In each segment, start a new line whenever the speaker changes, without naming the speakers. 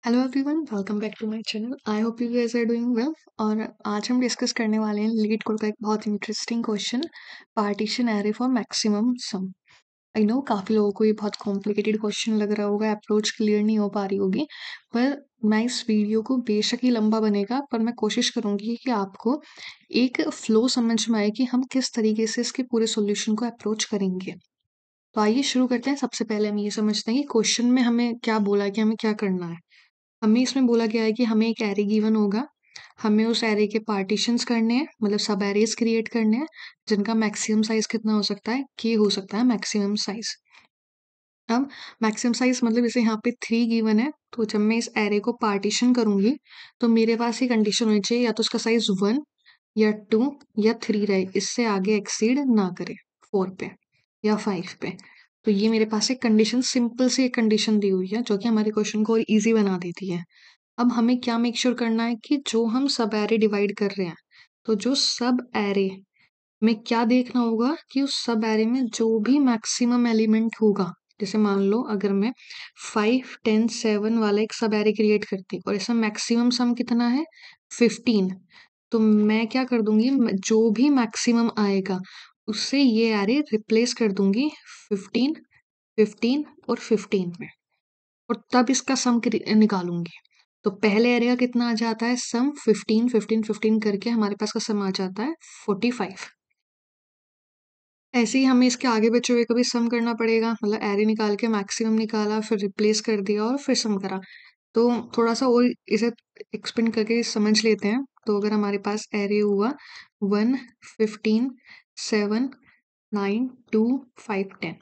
Hello everyone, welcome back to my channel. I hope you guys are doing well. और आज हम discuss करने वाले हैं लीड कोड का एक बहुत interesting question, partition array for maximum some. I know काफ़ी लोगों को ये बहुत कॉम्प्लिकेटेड क्वेश्चन लग रहा होगा, अप्रोच क्लियर नहीं हो पा रही होगी, पर मैं इस वीडियो को बेशक ही लंबा बनेगा, पर मैं कोशिश करूंगी कि आपको एक फ्लो समझ में आए कि हम किस तरीके से इसके पूरे सोल्यूशन को अप्रोच करेंगे। तो आइए शुरू करते हैं। सबसे पहले हम ये समझते हैं कि क्वेश्चन में हमें क्या बोला है कि हमें क्या करना है। हमें इसमें बोला गया है कि हमें एक एरे गिवन होगा, हमें उस एरे के पार्टीशंस करने हैं, मतलब सब एरेज क्रिएट करने हैं जिनका मैक्सिमम साइज कितना हो सकता है, के हो सकता है मैक्सिमम साइज। अब मैक्सिमम साइज मतलब जैसे यहाँ पे 3 गिवन है, तो जब मैं इस एरे को पार्टीशन करूंगी तो मेरे पास ये कंडीशन होनी चाहिए, या तो उसका साइज 1 या 2 या 3 रहे, इससे आगे एक्सीड ना करे 4 पे या 5 पे। तो ये मेरे पास एक कंडीशन, सिंपल सी एक कंडीशन दी हुई है जो कि हमारे क्वेश्चन को और इजी बना देती है। अब हमें क्या मेक श्योर करना है कि जो हम सब एरे डिवाइड कर रहे हैं, तो जो सब एरे में क्या देखना होगा कि उस सब एरे में जो भी मैक्सिमम एलिमेंट होगा, जैसे मान लो अगर मैं 5 10 7 वाला एक सब एरे क्रिएट करती और इसमें मैक्सिमम सम कितना है 15, तो मैं क्या कर दूंगी, जो भी मैक्सिमम आएगा उससे ये एरे रिप्लेस कर दूंगी 15 15 और 15 में, और तब इसका सम निकालूंगी। तो पहले एरिया कितना आ जाता है, सम 15 15 15 करके हमारे पास का सम आ जाता है 45। ऐसे ही हमें इसके आगे बचे हुए कभी सम करना पड़ेगा, मतलब एरे निकाल के मैक्सिमम निकाला, फिर रिप्लेस कर दिया और फिर सम करा। तो थोड़ा सा और इसे एक्सपेंड करके समझ लेते हैं। तो अगर हमारे पास एरे हुआ 1 15 7 9 2 5 10,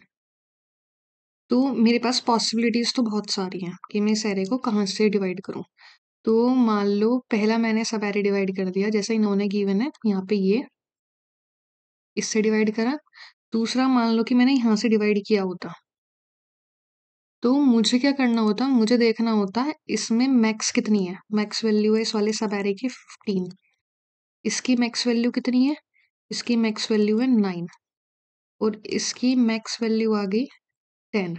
तो मेरे पास पॉसिबिलिटीज तो बहुत सारी हैं कि मैं इस एरे को कहाँ से डिवाइड करूँ। तो मान लो पहला मैंने सब एरे डिवाइड कर दिया, जैसे इन्होंने गिवन है यहाँ पे, ये इससे डिवाइड करा। दूसरा मान लो कि मैंने यहाँ से डिवाइड किया होता, तो मुझे क्या करना होता, मुझे देखना होता है इसमें मैक्स कितनी है। मैक्स वैल्यू है इस वाले सब एरे की 15, इसकी मैक्स वैल्यू कितनी है, इसकी मैक्स वैल्यू है 9, और इसकी मैक्स वैल्यू आ गई 10।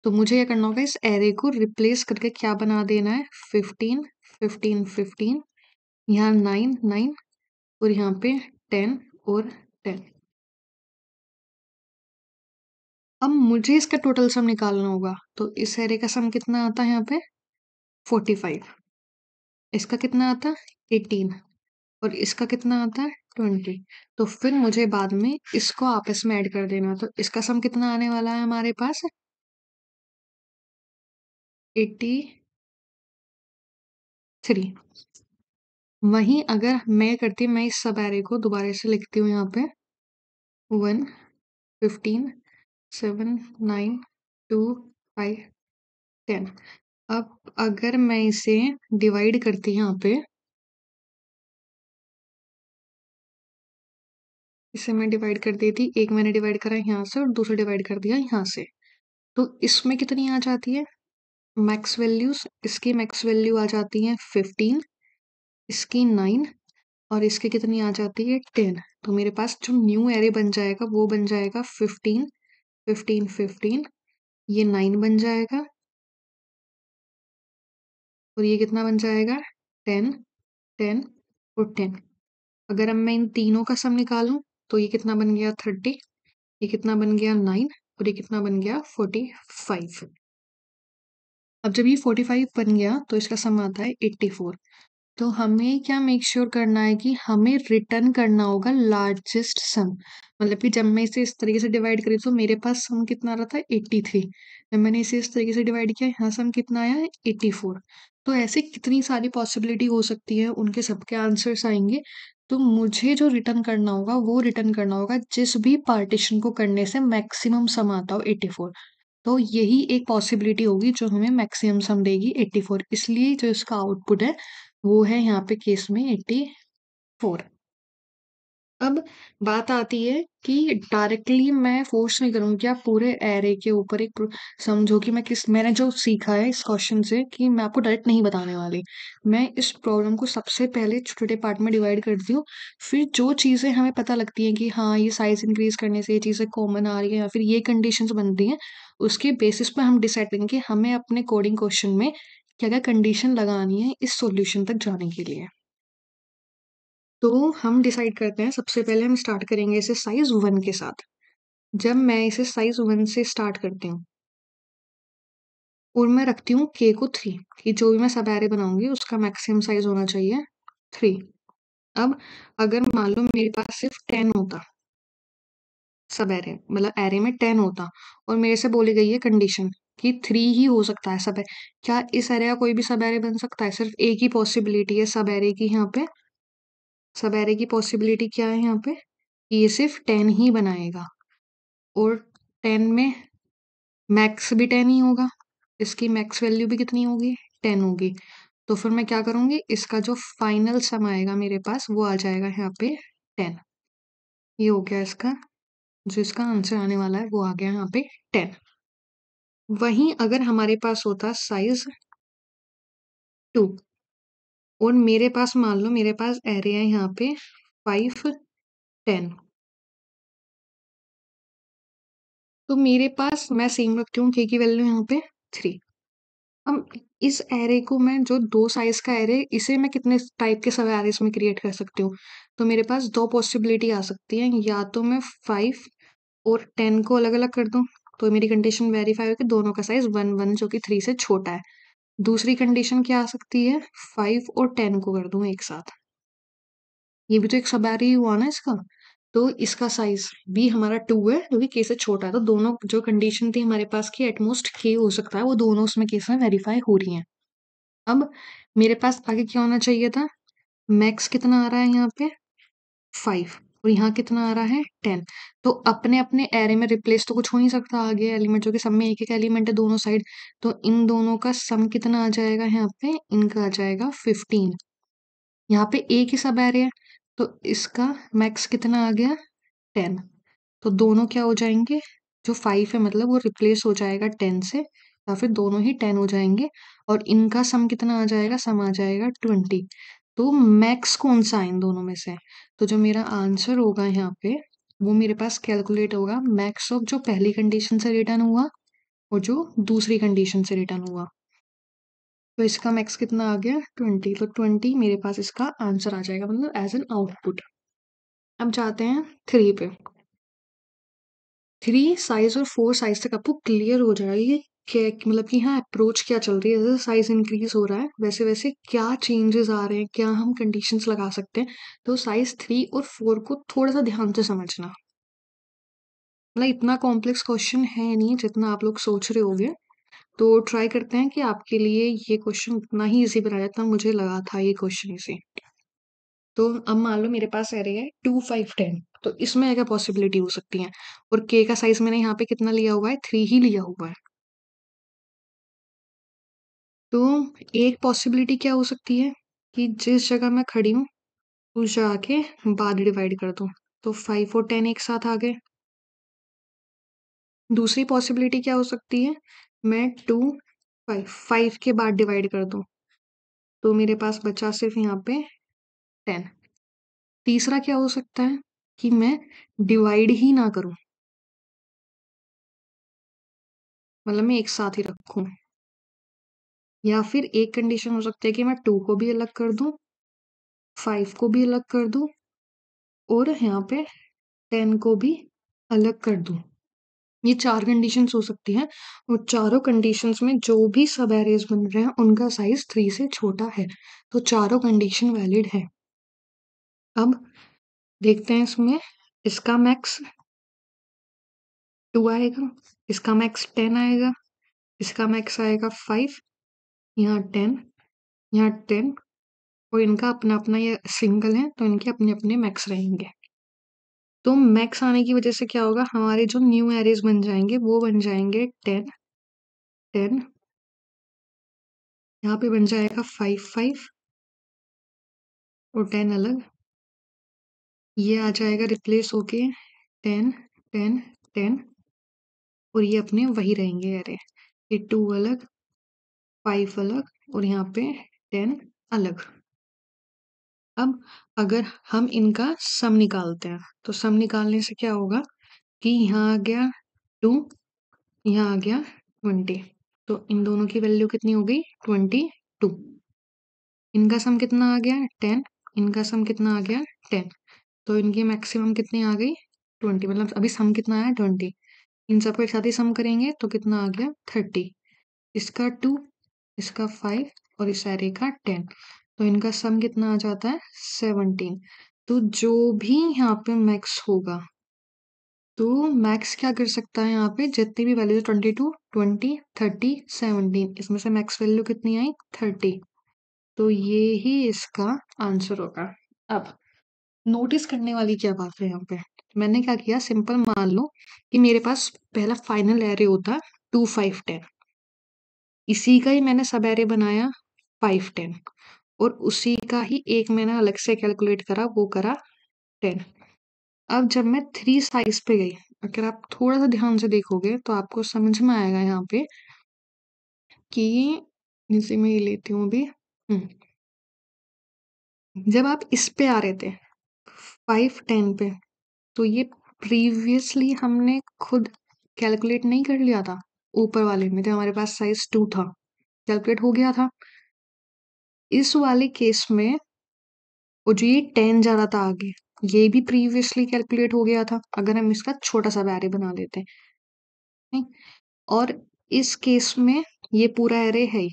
तो मुझे क्या करना होगा, इस एरे को रिप्लेस करके क्या बना देना है, 15 15 15, यहाँ 9 9, और यहाँ पे 10 और 10। अब मुझे इसका टोटल सम निकालना होगा, तो इस एरे का सम कितना आता है यहाँ पे 45, इसका कितना आता है 18, और इसका कितना आता है 20। तो फिर मुझे बाद में इसको आपस में ऐड कर देना, तो इसका सम कितना आने वाला है हमारे पास 83। वहीं अगर मैं करती, मैं इस सब एरे को दोबारा से लिखती हूँ यहाँ पे 1 15 7 9 2 5 10। अब अगर मैं इसे डिवाइड करती यहाँ पे, इसे मैं डिवाइड कर देती, एक मैंने डिवाइड करा यहाँ से और दूसरा डिवाइड कर दिया यहाँ से, तो इसमें कितनी आ जाती है मैक्स वैल्यूज, इसकी मैक्स वैल्यू आ जाती है 15, इसकी 9, और इसकी कितनी आ जाती है 10। तो मेरे पास जो न्यू एरे बन जाएगा वो बन जाएगा 15 15 15, ये 9 बन जाएगा, और ये कितना बन जाएगा 10 10 और 10। अगर अब मैं इन तीनों का सम निकालूं, तो ये कितना बन गया 30, ये कितना बन गया 9, और ये कितना बन गया 45। अब जब ये 45 बन गया तो इसका सम आता है 84। तो हमें क्या मेक श्योर करना है कि हमें रिटर्न करना होगा लार्जेस्ट सम। मतलब कि जब मैं इसे इस तरीके से डिवाइड करी तो मेरे पास सम कितना आ रहा था 83, जब मैंने इसे इस तरीके से डिवाइड किया यहाँ सम कितना आया है 84। तो ऐसे कितनी सारी पॉसिबिलिटी हो सकती है, उनके सबके आंसर्स आएंगे। तो मुझे जो रिटर्न करना होगा वो रिटर्न करना होगा जिस भी पार्टीशन को करने से मैक्सिमम सम आता हो 84। तो यही एक पॉसिबिलिटी होगी जो हमें मैक्सिमम सम देगी 84, इसलिए जो इसका आउटपुट है वो है यहाँ पे केस में 84। अब बात आती है कि डायरेक्टली मैं फोर्स नहीं करूंगी कि आप पूरे एरे के ऊपर एक समझो कि मैंने जो सीखा है इस क्वेश्चन से, कि मैं आपको डायरेक्ट नहीं बताने वाली। मैं इस प्रॉब्लम को सबसे पहले छोटे छोटे पार्ट में डिवाइड करती हूँ, फिर जो चीज़ें हमें पता लगती हैं कि हाँ ये साइज इंक्रीज करने से ये चीज़ें कॉमन आ रही है या फिर ये कंडीशंस बनती हैं, उसके बेसिस पे हम डिसाइड करेंगे कि हमें अपने कोडिंग क्वेश्चन में क्या क्या कंडीशन लगानी है इस सॉल्यूशन तक जाने के लिए। तो हम डिसाइड करते हैं, सबसे पहले हम स्टार्ट करेंगे इसे साइज 1 के साथ। जब मैं इसे साइज 1 से स्टार्ट करती हूँ और मैं रखती हूँ k को 3, कि जो भी मैं सब एरे बनाऊंगी उसका मैक्सिमम साइज होना चाहिए 3। अब अगर मान लो मेरे पास सिर्फ 10 होता, सब एरे मतलब एरे में 10 होता, और मेरे से बोली गई है कंडीशन कि 3 ही हो सकता है सब है, क्या इस एरे का कोई भी सब एरे बन सकता है? सिर्फ एक ही पॉसिबिलिटी है सब एरे की यहाँ पे। सब एरे की पॉसिबिलिटी क्या है यहाँ पे? ये सिर्फ 10 ही बनाएगा, और 10 में मैक्स भी 10 ही होगा, इसकी मैक्स वैल्यू भी कितनी होगी? 10 होगी। तो फिर मैं क्या करूंगी, इसका जो फाइनल सम आएगा मेरे पास वो आ जाएगा यहाँ पे 10। ये हो गया इसका, जो इसका आंसर आने वाला है वो आ गया यहाँ पे 10। वहीं अगर हमारे पास होता साइज 2, और मेरे पास मान लो मेरे पास एरे है यहाँ पे 5, 10, तो मेरे पास मैं सेम रखती हूँ k की वैल्यू यहाँ पे 3। अब इस एरे को मैं, जो दो साइज का एरे, इसे मैं कितने टाइप के सब एरेस में क्रिएट कर सकती हूँ? तो मेरे पास दो पॉसिबिलिटी आ सकती है, या तो मैं 5 और 10 को अलग अलग कर दूं, तो मेरी कंडीशन वेरीफाई हो कि दोनों का साइज 1 1 जो कि 3 से छोटा है। दूसरी कंडीशन क्या आ सकती है, 5 और 10 को कर दूं एक साथ, ये भी तो एक सब एरे ही हुआ ना इसका। तो इसका साइज भी हमारा 2 है जो कि के से छोटा है, तो दोनों जो कंडीशन थी हमारे पास की एटमोस्ट के हो सकता है, वो दोनों उसमें केस में वेरीफाई हो रही हैं। अब मेरे पास आगे क्या होना चाहिए था, मैक्स कितना आ रहा है यहाँ पे 5, और यहाँ कितना आ रहा है 10। तो अपने अपने एरे में रिप्लेस तो कुछ हो नहीं सकता आगे एलिमेंट, जो कि सब में एक एक एलिमेंट है दोनों साइड। तो इन दोनों का सम कितना आ जाएगा यहाँ पे, इनका आ जाएगा 15। यहाँ पे एक ही सब एरे है, तो इसका मैक्स कितना आ गया 10। तो दोनों क्या हो जाएंगे, जो 5 है मतलब वो रिप्लेस हो जाएगा 10 से, या फिर दोनों ही 10 हो जाएंगे, और इनका सम कितना आ जाएगा, सम आ जाएगा 20। तो मैक्स कौन सा है इन दोनों में से? तो जो मेरा आंसर होगा यहाँ पे, वो मेरे पास कैलकुलेट होगा मैक्स ऑफ जो पहली कंडीशन से रिटर्न हुआ और जो दूसरी कंडीशन से रिटर्न हुआ। तो इसका मैक्स कितना आ गया 20, तो 20 मेरे पास इसका आंसर आ जाएगा, मतलब एज एन आउटपुट। अब जाते हैं 3 पे। 3 साइज और 4 साइज तक आपको क्लियर हो जाएगी कि मतलब कि हाँ अप्रोच क्या चल रही है, जैसे साइज इंक्रीज हो रहा है वैसे वैसे क्या चेंजेस आ रहे हैं, क्या हम कंडीशंस लगा सकते हैं। तो साइज 3 और 4 को थोड़ा सा ध्यान से समझना, मतलब इतना कॉम्प्लेक्स क्वेश्चन है नहीं जितना आप लोग सोच रहे होगे। तो ट्राई करते हैं कि आपके लिए ये क्वेश्चन उतना ही इजी बनाया जितना मुझे लगा था ये क्वेश्चन इजी। तो अब मान लो मेरे पास एरे है 2 5 10, तो इसमें क्या पॉसिबिलिटी हो सकती है, और के का साइज मैंने यहाँ पे कितना लिया हुआ है 3 ही लिया हुआ है। तो एक पॉसिबिलिटी क्या हो सकती है कि जिस जगह मैं खड़ी हूँ उस जगह के बाद डिवाइड कर दूं, तो 5 और 10 एक साथ आ गए। दूसरी पॉसिबिलिटी क्या हो सकती है, मैं 2 5 5 के बाद डिवाइड कर दूं, तो मेरे पास बचा सिर्फ यहाँ पे 10। तीसरा क्या हो सकता है कि मैं डिवाइड ही ना करूं, मतलब मैं एक साथ ही रखूं। या फिर एक कंडीशन हो सकती है कि मैं 2 को भी अलग कर दूं, 5 को भी अलग कर दूं, और यहाँ पे 10 को भी अलग कर दूं। ये 4 कंडीशंस हो सकती हैं, और चारों कंडीशंस में जो भी सब एरेज बन रहे हैं उनका साइज 3 से छोटा है, तो चारों कंडीशन वैलिड है। अब देखते हैं इसमें, इसका मैक्स 2 आएगा, इसका मैक्स 10 आएगा, इसका मैक्स आएगा 5, यहाँ 10, यहाँ 10, और इनका अपना अपना ये सिंगल है तो इनके अपने अपने मैक्स रहेंगे। तो मैक्स आने की वजह से क्या होगा, हमारे जो न्यू एरेज बन जाएंगे वो बन जाएंगे 10 10, यहाँ पे बन जाएगा 5 5 और 10 अलग, ये आ जाएगा रिप्लेस होके 10 10 10, और ये अपने वही रहेंगे एरे, ये 2 अलग, 5 अलग, और यहाँ पे 10 अलग। अब अगर हम इनका सम निकालते हैं, तो सम निकालने से क्या होगा कि यहाँ आ गया 2, यहाँ आ गया 20, तो इन दोनों की वैल्यू कितनी हो गई 22। इनका सम कितना आ गया 10, इनका सम कितना आ गया 10। तो इनकी मैक्सिमम कितनी आ गई 20, मतलब अभी सम कितना आया 20। इन सबको एक साथ ही सम करेंगे तो कितना आ गया 30। इसका 2, इसका 5 और इस सारे का 10। तो इनका सम कितना आ जाता है 17। तो जो भी यहाँ पे मैक्स होगा, तो मैक्स क्या कर सकता है यहाँ पे, जितनी भी वैल्यू 22, 20, 30, 17, इसमें से मैक्स वैल्यू कितनी आई 30। तो ये ही इसका आंसर होगा। अब नोटिस करने वाली क्या बात है यहाँ पे, मैंने क्या किया, सिंपल मान लो कि मेरे पास पहला फाइनल एरे होता 2, 5, 10। इसी का ही मैंने सब एरे बनाया 5, 10, और उसी का ही एक मैंने अलग से कैलकुलेट करा, वो करा 10। अब जब मैं 3 साइज पे गई, अगर आप थोड़ा सा ध्यान से देखोगे तो आपको समझ में आएगा यहाँ पे कि, जैसे मैं ये लेती हूँ अभी, जब आप इस पे आ रहे थे 5, 10 पे, तो ये प्रीवियसली हमने खुद कैलकुलेट नहीं कर लिया था, ऊपर वाले में जब हमारे पास साइज 2 था, कैलकुलेट हो गया था। इस वाले केस में और जो ये 10 जा रहा था आगे, ये भी प्रीवियसली कैलकुलेट हो गया था, अगर हम इसका छोटा सा एरे बना लेते हैं, नहीं? और इस केस में ये पूरा एरे है ही,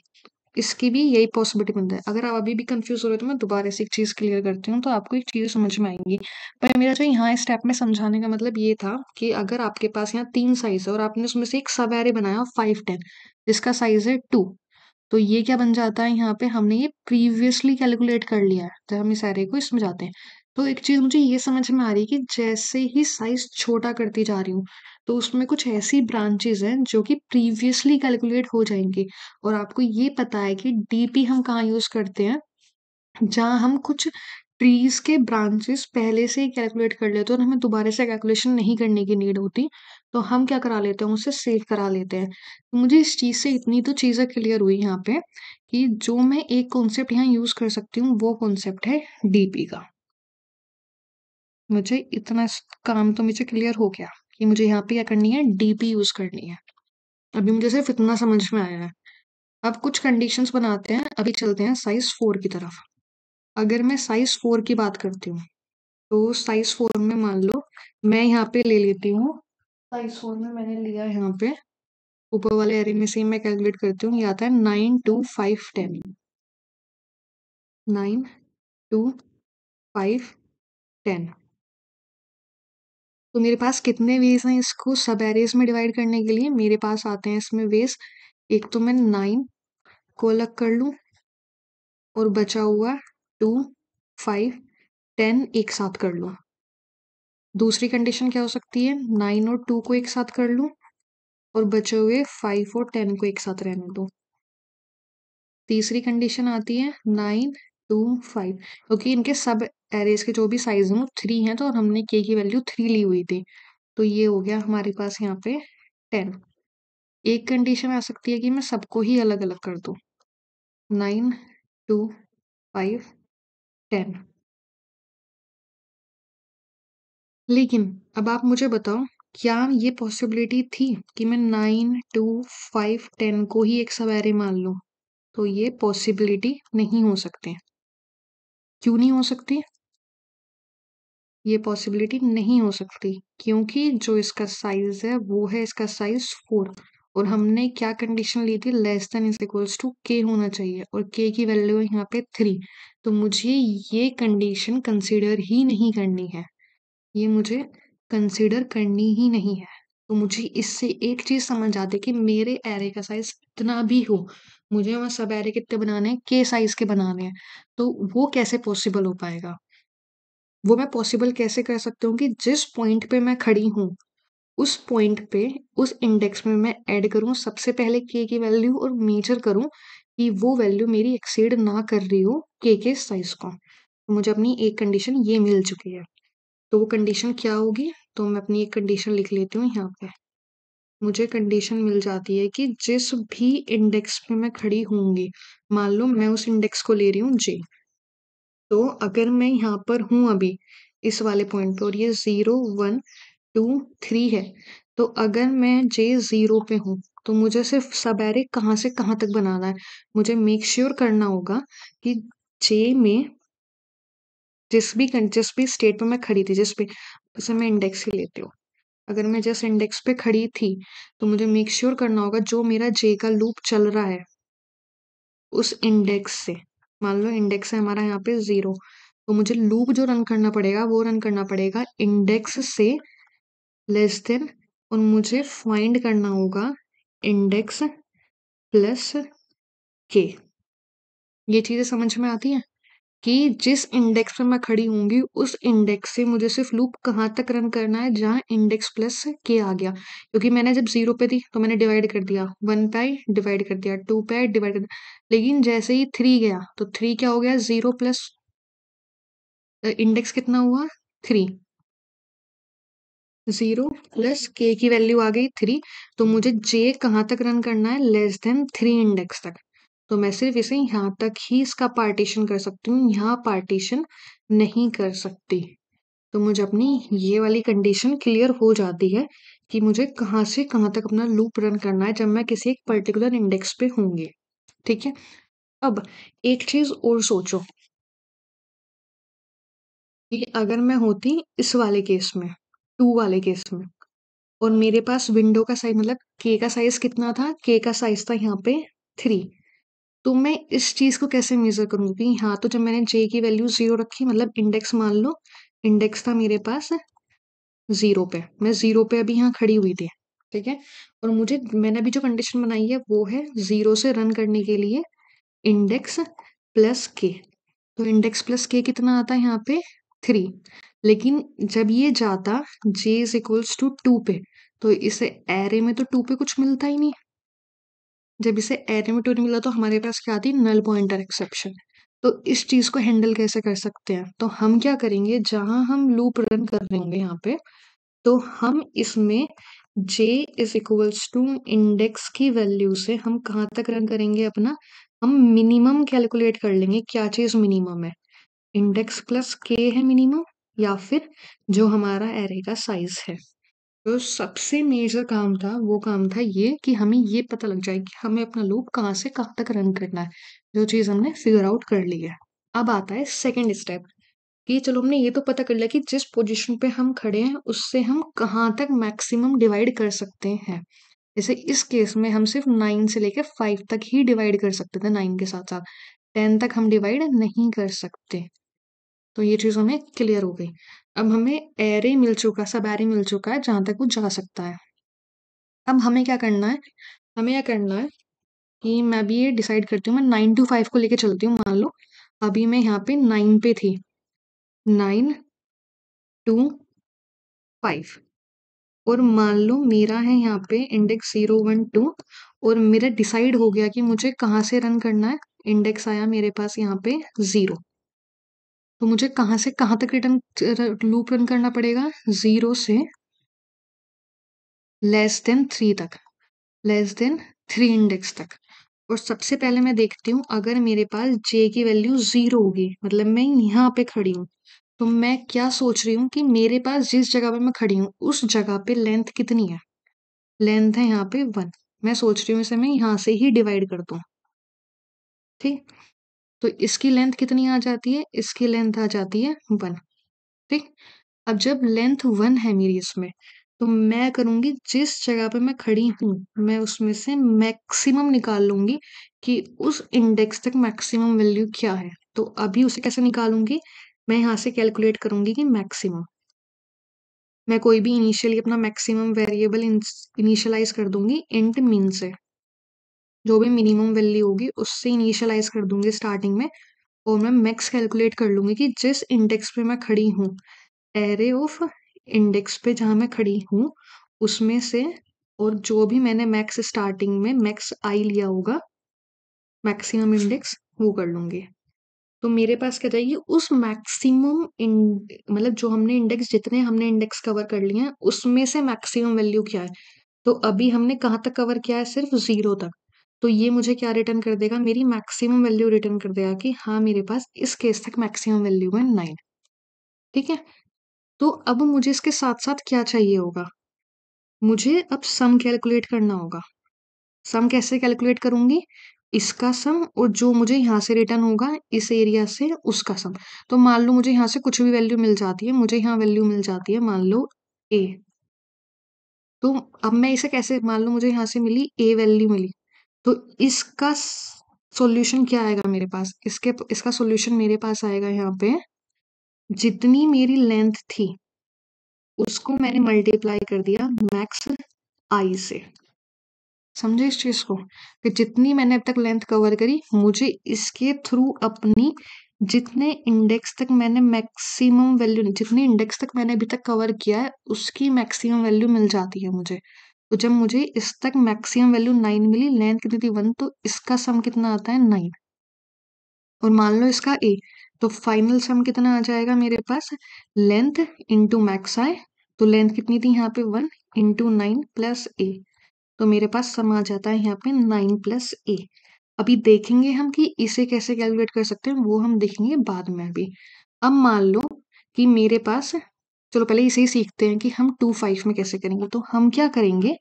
इसकी भी यही पॉसिबिलिटी बनता है। अगर आप अभी भी कंफ्यूज हो रहे हो तो मैं दोबारा से एक चीज क्लियर करती हूँ, तो आपको एक चीज समझ में आएंगी। पर मेरा जो यहाँ स्टेप में समझाने का मतलब ये था कि अगर आपके पास यहाँ 3 साइज है और आपने उसमें से एक सब एरे बनाया 5, 10, जिसका साइज है 2, तो ये क्या बन जाता है, यहाँ पे हमने ये प्रीवियसली कैलकुलेट कर लिया है जब हम इस एरे को इसमें जाते हैं। तो एक चीज मुझे ये समझ में आ रही है कि जैसे ही साइज छोटा करती जा रही हूँ, तो उसमें कुछ ऐसी ब्रांचेस हैं जो कि प्रीवियसली कैलकुलेट हो जाएंगी। और आपको ये पता है कि डीपी हम कहाँ यूज करते हैं, जहाँ हम कुछ ट्रीज के ब्रांचेस पहले से ही कैलकुलेट कर लेते हैं और हमें दोबारा से कैलकुलेशन नहीं करने की नीड होती, तो हम क्या करा लेते हैं, उसे सेव करा लेते हैं। तो मुझे इस चीज से इतनी तो चीजें क्लियर हुई यहाँ पे कि जो मैं एक कॉन्सेप्ट यहाँ यूज कर सकती हूँ वो कॉन्सेप्ट है डीपी का। मुझे इतना काम तो मुझे क्लियर हो गया कि मुझे यहाँ पे क्या करनी है, डीपी यूज करनी है। अभी मुझे सिर्फ इतना समझ में आया है। अब कुछ कंडीशंस बनाते हैं, अभी चलते हैं साइज 4 की तरफ। अगर मैं साइज 4 की बात करती हूँ, तो साइज 4 में मान लो मैं यहाँ पे ले लेती हूँ, साइज 4 में मैंने लिया यहाँ पे, ऊपर वाले एरे में से मैं कैलकुलेट करती हूँ, ये आता है 9, 2, 5, 10। 9, 2, 5, 10। तो मेरे पास कितने वेज हैं इसको सब एरेज में डिवाइड करने के लिए, मेरे पास आते हैं इसमें वेज। एक तो मैं 9 को अलग कर लूँ और बचा हुआ 2, 5, 10 एक साथ कर लूँ। दूसरी कंडीशन क्या हो सकती है, 9 और 2 को एक साथ कर लूँ और बचे हुए 5 और 10 को एक साथ रहने दो। तीसरी कंडीशन आती है 9, 2, 5, क्योंकि इनके सब एरेज के जो भी साइज हैं वो 3 हैं, तो और हमने के की वैल्यू 3 ली हुई थी, तो ये हो गया हमारे पास यहाँ पे 10। एक कंडीशन आ सकती है कि मैं सबको ही अलग अलग कर दूं, 9, 2, 5, 10। लेकिन अब आप मुझे बताओ, क्या ये पॉसिबिलिटी थी कि मैं 9, 2, 5, 10 को ही एक सब एरे मान लूं? तो ये पॉसिबिलिटी नहीं हो सकती। क्यों नहीं हो सकती? ये पॉसिबिलिटी नहीं हो सकती क्योंकि जो इसका साइज है वो है इसका साइज 4, और हमने क्या कंडीशन ली थी, less than is equals to k होना चाहिए, और के की वैल्यू है यहाँ पे 3। तो मुझे ये कंडीशन कंसीडर ही नहीं करनी है, ये मुझे कंसीडर करनी ही नहीं है। तो मुझे इससे एक चीज समझ आती है कि मेरे एरे का साइज कितना भी हो, मुझे वहां सब एरे कितने बनाने हैं, के साइज के बनाने हैं। तो वो कैसे पॉसिबल हो पाएगा, वो मैं पॉसिबल कैसे कर सकती हूँ कि जिस पॉइंट पे मैं खड़ी हूँ, उस पॉइंट पे उस इंडेक्स में मैं ऐड करूँ सबसे पहले के की वैल्यू और मेजर करूँ कि वो वैल्यू मेरी एक्सीड ना कर रही हो के साइज को। तो मुझे अपनी एक कंडीशन ये मिल चुकी है। तो वो कंडीशन क्या होगी, तो मैं अपनी एक कंडीशन लिख लेती हूँ यहाँ पे। मुझे कंडीशन मिल जाती है कि जिस भी इंडेक्स पे मैं खड़ी होंगी, मान लो मैं उस इंडेक्स को ले रही हूँ जे, तो अगर मैं यहाँ पर हूँ अभी इस वाले पॉइंट पे और ये 0, 1, 2, 3 है, तो अगर मैं जे 0 पे हूँ तो मुझे सिर्फ सब एरे कहाँ से कहाँ तक बनाना है। मुझे मेक श्योर करना होगा कि जे में जिस भी स्टेट पे मैं खड़ी थी, जिस पे, जैसे मैं इंडेक्स ही लेती हूँ, अगर मैं जिस इंडेक्स पे खड़ी थी तो मुझे मेक श्योर करना होगा जो मेरा जे का लूप चल रहा है उस इंडेक्स से, मान लो इंडेक्स है हमारा यहाँ पे 0, तो मुझे लूप जो रन करना पड़ेगा वो रन करना पड़ेगा इंडेक्स से लेस देन, और मुझे फाइंड करना होगा इंडेक्स प्लस के। ये चीजें समझ में आती हैं कि जिस इंडेक्स पे मैं खड़ी होंगी उस इंडेक्स से मुझे सिर्फ लूप कहाँ तक रन करना है जहां इंडेक्स प्लस के आ गया, क्योंकि मैंने जब 0 पे थी तो मैंने डिवाइड कर दिया, 1 पे आई डिवाइड कर दिया, 2 पे आई डिवाइड कर दिया, लेकिन जैसे ही 3 गया तो 3 क्या हो गया, 0 प्लस इंडेक्स कितना हुआ, 3, 0 प्लस के की वैल्यू आ गई 3, तो मुझे जे कहाँ तक रन करना है, लेस देन 3 इंडेक्स तक। तो मैं सिर्फ इसे यहाँ तक ही इसका पार्टीशन कर सकती हूँ, यहाँ पार्टीशन नहीं कर सकती। तो मुझे अपनी ये वाली कंडीशन क्लियर हो जाती है कि मुझे कहाँ से कहाँ तक अपना लूप रन करना है जब मैं किसी एक पर्टिकुलर इंडेक्स पे होंगी। ठीक है, अब एक चीज और सोचो कि अगर मैं होती इस वाले केस में, 2 वाले केस में, और मेरे पास विंडो का साइज, मतलब के का साइज कितना था, के का साइज था यहाँ पे 3, तो मैं इस चीज को कैसे मेजर करूंगी, हाँ तो जब मैंने जे की वैल्यू 0 रखी, मतलब इंडेक्स मान लो, इंडेक्स था मेरे पास 0 पे, मैं 0 पे अभी यहाँ खड़ी हुई थी, ठीक है, और मुझे, मैंने अभी जो कंडीशन बनाई है वो है 0 से रन करने के लिए इंडेक्स प्लस के, तो इंडेक्स प्लस के कितना आता है यहाँ पे 3, लेकिन जब ये जाता जे इज इक्वल्स टू 2 पे, तो इसे एरे में तो 2 पे कुछ मिलता ही नहीं, जब इसे एरे में 2 नहीं मिला तो हमारे पास क्या आती, नल पॉइंटर एक्सेप्शन। तो इस चीज को हैंडल कैसे कर सकते हैं, तो हम क्या करेंगे, जहां हम लूप रन कर रहे होंगे यहाँ पे, तो हम इसमें j is equals to index की वैल्यू से हम कहाँ तक रन करेंगे अपना, हम मिनिमम कैलकुलेट कर लेंगे, क्या चीज मिनिमम है, इंडेक्स प्लस के है मिनिमम, या फिर जो हमारा एरे का साइज है। तो सबसे मेजर काम था, वो काम था ये कि हमें ये पता लग जाए कि हमें अपना लूप कहाँ से कहाँ तक रन करना है, जो चीज हमने फिगर आउट कर ली है। अब आता है सेकेंड स्टेप कि चलो हमने ये तो पता कर लिया कि जिस पोजीशन पे हम खड़े हैं उससे हम कहाँ तक मैक्सिमम डिवाइड कर सकते हैं। जैसे इस केस में हम सिर्फ 9 से लेकर 5 तक ही डिवाइड कर सकते थे, 9 के साथ साथ 10 तक हम डिवाइड नहीं कर सकते। तो ये चीज हमें क्लियर हो गई। अब हमें एरे मिल चुका, सब एरे मिल चुका है जहां तक वो जा सकता है। अब हमें क्या करना है, हमें क्या करना है कि मैं अभी ये डिसाइड करती हूँ, मैं 9 to 5 को लेके चलती हूँ, मान लो अभी मैं यहाँ पे 9 पे थी, 9 to 5, और मान लो मेरा है यहाँ पे इंडेक्स 0 1 2, और मेरा डिसाइड हो गया कि मुझे कहाँ से रन करना है, इंडेक्स आया मेरे पास यहाँ पे 0, तो मुझे कहाँ से कहाँ तक रिटर्न लूप रन करना पड़ेगा, 0 से लेस देन 3 तक, लेस देन 3 इंडेक्स तक। और सबसे पहले मैं देखती हूँ अगर मेरे पास जे की वैल्यू 0 होगी, मतलब मैं यहाँ पे खड़ी हूँ, तो मैं क्या सोच रही हूँ कि मेरे पास जिस जगह पे मैं खड़ी हूँ उस जगह पे लेंथ कितनी है, लेंथ है यहाँ पे 1, मैं सोच रही हूँ इसे मैं यहाँ से ही डिवाइड कर दूँ, ठीक, तो इसकी लेंथ कितनी आ जाती है, इसकी लेंथ आ जाती है 1, ठीक। अब जब लेंथ 1 है मेरी इसमें, तो मैं करूंगी जिस जगह पे मैं खड़ी हूँ मैं उसमें से मैक्सिमम निकाल लूंगी कि उस इंडेक्स तक मैक्सिमम वैल्यू क्या है। तो अभी उसे कैसे निकालूंगी, मैं यहाँ से कैलकुलेट करूंगी कि मैक्सिमम, मैं कोई भी इनिशियली अपना मैक्सिमम वेरिएबल इनिशियलाइज कर दूंगी इंट मीन से, जो भी मिनिमम वैल्यू होगी उससे इनिशियलाइज कर दूंगी स्टार्टिंग में, और मैं मैक्स कैलकुलेट कर लूंगी कि जिस इंडेक्स पे मैं खड़ी हूँ, एरे ऑफ इंडेक्स पे जहां मैं खड़ी हूँ उसमें से, और जो भी मैंने मैक्स स्टार्टिंग में मैक्स आई लिया होगा, मैक्सिमम इंडेक्स वो कर लूंगी। तो मेरे पास क्या जाएगी, उस मैक्सिमम मतलब जो हमने इंडेक्स, जितने हमने इंडेक्स कवर कर लिए हैं उसमें से मैक्सिमम वैल्यू क्या है, तो अभी हमने कहाँ तक कवर किया है, सिर्फ 0 तक, तो ये मुझे क्या रिटर्न कर देगा, मेरी मैक्सिमम वैल्यू रिटर्न कर देगा कि हाँ मेरे पास इस केस तक मैक्सिमम वैल्यू है 9, ठीक है। तो अब मुझे इसके साथ साथ क्या चाहिए होगा, मुझे अब सम कैलकुलेट करना होगा, सम कैसे कैलकुलेट करूंगी, इसका सम और जो मुझे यहाँ से रिटर्न होगा इस एरिया से उसका सम। तो मान लो मुझे यहाँ से कुछ भी वैल्यू मिल जाती है, मुझे यहाँ वैल्यू मिल जाती है मान लो ए। तो अब मैं इसे कैसे, मान लो मुझे यहाँ से मिली ए वैल्यू मिली, तो इसका सॉल्यूशन क्या आएगा मेरे पास, इसका सॉल्यूशन मेरे पास आएगा यहाँ पे, जितनी मेरी लेंथ थी उसको मैंने मल्टीप्लाई कर दिया मैक्स आई से। समझे इस चीज को, कि जितनी मैंने अब तक लेंथ कवर करी, मुझे इसके थ्रू अपनी जितने इंडेक्स तक मैंने मैक्सिमम वैल्यू, जितने इंडेक्स तक मैंने अभी तक कवर किया है उसकी मैक्सिमम वैल्यू मिल जाती है मुझे। तो जब मुझे इस तक मैक्सिमम वैल्यू 9 मिली, लेंथ कितनी थी 1, तो इसका सम कितना आता है 9, और मान लो इसका ए, तो फाइनल सम कितना आ जाएगा मेरे पास, लेंथ इंटू मैक्स आई, तो लेंथ कितनी थी यहाँ पे 1 इंटू 9 प्लस ए, तो मेरे पास सम आ जाता है यहाँ पे 9 प्लस ए। अभी देखेंगे हम कि इसे कैसे कैलकुलेट कर सकते हैं, वो हम देखेंगे बाद में। अभी अब मान लो कि मेरे पास, चलो पहले इसे ही सीखते हैं कि हम 2 5 में कैसे करेंगे। तो हम क्या करेंगे,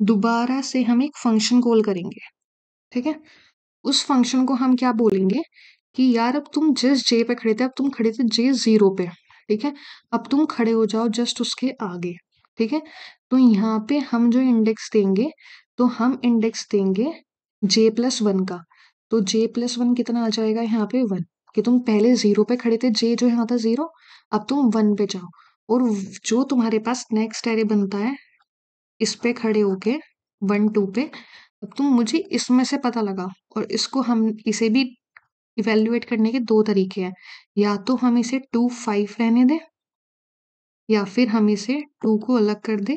दोबारा से हम एक फंक्शन कॉल करेंगे, ठीक है। उस फंक्शन को हम क्या बोलेंगे कि यार अब तुम जिस जे पे खड़े थे, अब तुम खड़े थे J0 पे, ठीक है, अब तुम खड़े हो जाओ जस्ट उसके आगे, ठीक है। तो यहाँ पे हम जो इंडेक्स देंगे, तो हम इंडेक्स देंगे J+1 का। तो J+1 कितना आ जाएगा यहाँ पे 1, कि तुम पहले 0 पे खड़े थे, J जो यहाँ था 0, अब तुम 1 पे जाओ, और जो तुम्हारे पास नेक्स्ट एरे बनता है इस पे खड़े होके 1 2 पे, अब तुम मुझे इसमें से पता लगाओ। और इसको हम इसे भी इवेल्युएट करने के दो तरीके हैं, या तो हम इसे 2 5 रहने दें, या फिर हम इसे 2 को अलग कर दें,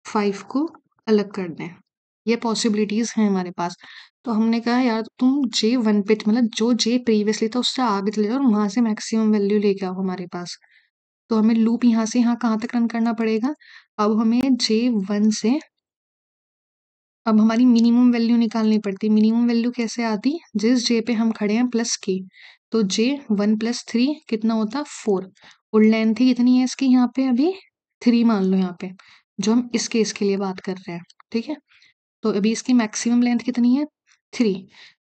5 को अलग कर दें। ये पॉसिबिलिटीज हैं हमारे पास। तो हमने कहा यार तुम J1 पे, मतलब जो J प्रीवियसली था उससे आगे चले जाओ और वहां से मैक्सिमम वैल्यू लेके आओ हमारे पास। तो हमें लूप यहाँ से यहाँ कहाँ तक रन करना पड़ेगा, अब हमें J1 से अब हमारी मिनिमम वैल्यू निकालनी पड़ती है। मिनिमम वैल्यू कैसे आती, जिस जे पे हम खड़े हैं प्लस के, तो J1 + 3 कितना होता 4, और लेंथ ही कितनी है इसकी यहाँ पे अभी 3 मान लो यहाँ पे, जो हम इस केस के लिए बात कर रहे हैं, ठीक है। तो अभी इसकी मैक्सिमम लेंथ कितनी है 3,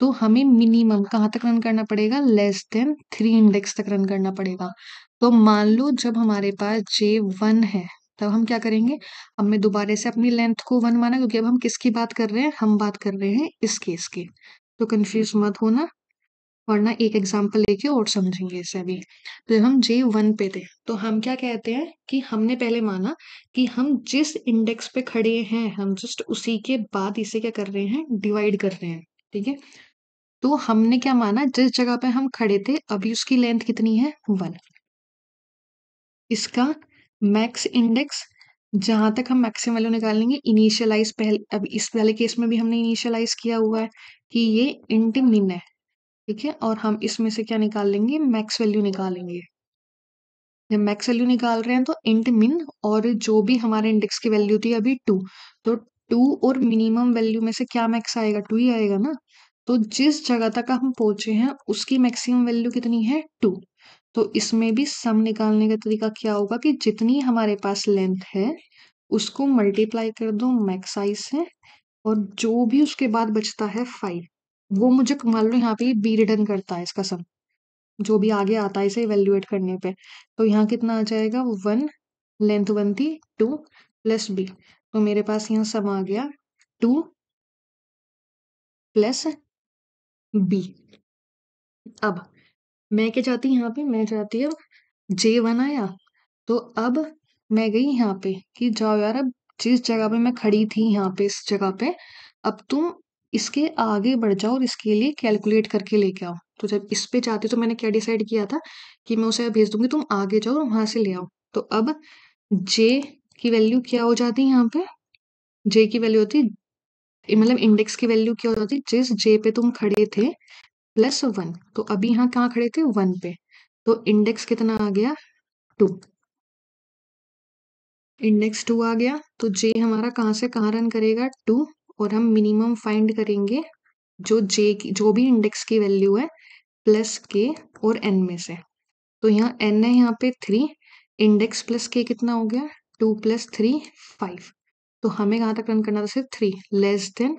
तो हमें मिनिमम कहाँ तक रन करना पड़ेगा, <3 इंडेक्स तक रन करना पड़ेगा। तो मान लो जब हमारे पास J1 है, तब हम क्या करेंगे, अब मैं दोबारा से अपनी लेंथ को 1 माना, क्योंकि अब हम किसकी बात कर रहे हैं, हम बात कर रहे हैं इस केस की। तो कंफ्यूज मत होना, वरना एक एग्जांपल लेके और समझेंगे इसे अभी। तो जब हम J1 पे थे, तो हम क्या कहते हैं कि हमने पहले माना कि हम जिस इंडेक्स पे खड़े हैं, हम जस्ट उसी के बाद इसे क्या कर रहे हैं, डिवाइड कर रहे हैं, ठीक है। तो हमने क्या माना, जिस जगह पे हम खड़े थे अभी उसकी लेंथ कितनी है 1, इसका मैक्स इंडेक्स, जहां तक हम मैक्सिमम वैल्यू निकालेंगे इनिशियलाइज, पहले अब इस वाले केस में भी हमने इनिशियलाइज किया हुआ है कि ये इंट मिन है, ठीक है। और हम इसमें से क्या निकाल लेंगे, मैक्स वैल्यू निकालेंगे। जब मैक्स वैल्यू निकाल रहे हैं तो इंट मिन, और जो भी हमारे इंडेक्स की वैल्यू थी अभी 2, तो 2 और मिनिमम वैल्यू में से क्या मैक्स आएगा, 2 ही आएगा ना। तो जिस जगह तक हम पहुंचे हैं उसकी मैक्सिमम वैल्यू कितनी है 2। तो इसमें भी सम निकालने का तरीका क्या होगा कि जितनी हमारे पास लेंथ है उसको मल्टीप्लाई कर दो मैक्स साइज से, और जो भी उसके बाद बचता है 5, वो मुझे मान लो यहाँ पे बी रिटर्न करता है इसका सम, जो भी आगे आता है इसे इवेल्युएट करने पे। तो यहाँ कितना आ जाएगा 1, लेंथ 1 थी 2 प्लस बी, तो मेरे पास यहाँ सम आ गया 2 प्लस बी। अब मैं क्या चाहती हूँ, यहाँ पे मैं चाहती हूँ J1 आया, तो अब मैं गई यहाँ पे कि जाओ यार, अब जिस जगह पे मैं खड़ी थी यहाँ पे इस जगह पे, अब तुम इसके आगे बढ़ जाओ और इसके लिए कैलकुलेट करके लेके आओ। तो जब इस पे जाती तो मैंने क्या डिसाइड किया था कि मैं उसे भेज दूंगी, तुम आगे जाओ और वहां से ले आओ। तो अब J की वैल्यू क्या हो जाती है यहाँ पे, J की वैल्यू होती, मतलब इंडेक्स की वैल्यू क्या हो जाती, जिस J पे तुम खड़े थे +1, तो अभी यहाँ कहाँ खड़े थे 1 पे, तो इंडेक्स कितना आ गया 2, इंडेक्स 2 आ गया। तो J हमारा कहाँ से कहाँ रन करेगा 2, और हम मिनिमम फाइंड करेंगे जो J की जो भी इंडेक्स की वैल्यू है प्लस के और n में से। तो यहाँ n है यहाँ पे 3, इंडेक्स प्लस के कितना हो गया 2 + 3 5, तो हमें कहाँ तक रन करना था सिर्फ 3 <3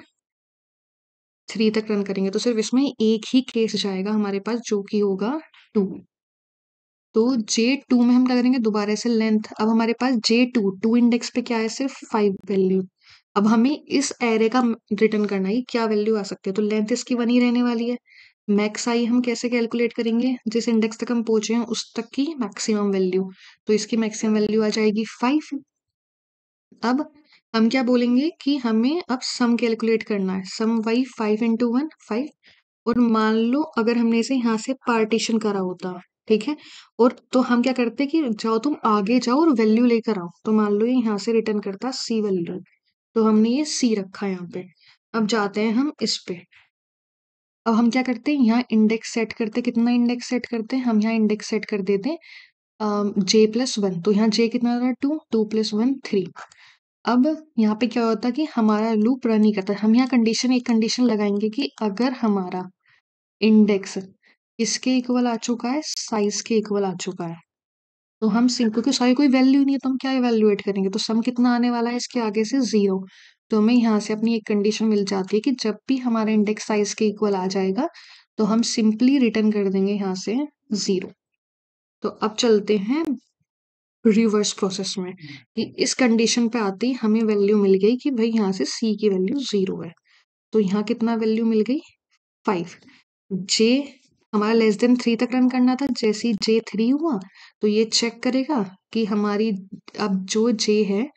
3 तक रन करेंगे तो सिर्फ इसमें एक ही केस जाएगा हमारे पास जो कि होगा 2। तो J2 में हम क्या करेंगे, दोबारा से लेंथ, अब हमारे पास J2 2 इंडेक्स पे क्या है, सिर्फ 5 वैल्यू। अब हमें इस एरे का रिटर्न करना है, क्या वैल्यू आ सकती है, तो लेंथ इसकी 1 ही रहने वाली है। मैक्स आई हम कैसे कैलकुलेट करेंगे, जिस इंडेक्स तक हम पहुंचे हैं उस तक की मैक्सिमम वैल्यू, तो इसकी मैक्सिमम वैल्यू आ जाएगी 5। अब हम क्या बोलेंगे कि हमें अब सम कैलकुलेट करना है, सम वाई 5 इंटू 1 5। और मान लो अगर हमने इसे यहाँ से पार्टीशन करा होता, ठीक है, और तो हम क्या करते कि जाओ तुम आगे जाओ और वैल्यू लेकर आओ, तो मान लो ये यहाँ से रिटर्न करता सी वैल्यू, तो हमने ये सी रखा यहाँ पे। अब जाते हैं हम इस पे, अब हम क्या करते हैं, यहाँ इंडेक्स सेट करते, कितना इंडेक्स सेट करते हैं हम, यहाँ इंडेक्स सेट कर देते हैं J+1, तो यहाँ J कितना रहा, 2 2 + 1 3। अब यहाँ पे क्या होता है कि हमारा लूप रन नहीं करता, हम यहाँ एक कंडीशन लगाएंगे कि अगर हमारा इंडेक्स किसके इक्वल आ चुका है, साइज के इक्वल आ चुका है, तो हम सिंह, क्योंकि सारी कोई वैल्यू नहीं है तो हम क्या इवेल्युएट करेंगे, तो सम कितना आने वाला है इसके आगे से 0। तो हमें यहाँ से अपनी एक कंडीशन मिल जाती है कि जब भी हमारा इंडेक्स साइज के इक्वल आ जाएगा तो हम सिंपली रिटर्न कर देंगे यहाँ से 0। तो अब चलते हैं रिवर्स प्रोसेस में, कि इस कंडीशन पे आते ही हमें वैल्यू मिल गई कि भाई यहाँ से सी की वैल्यू 0 है, तो यहाँ कितना वैल्यू मिल गई, 5। जे हमारा लेस देन 3 तक रन करना था, जैसे ही J3 हुआ तो ये चेक करेगा कि हमारी अब जो J है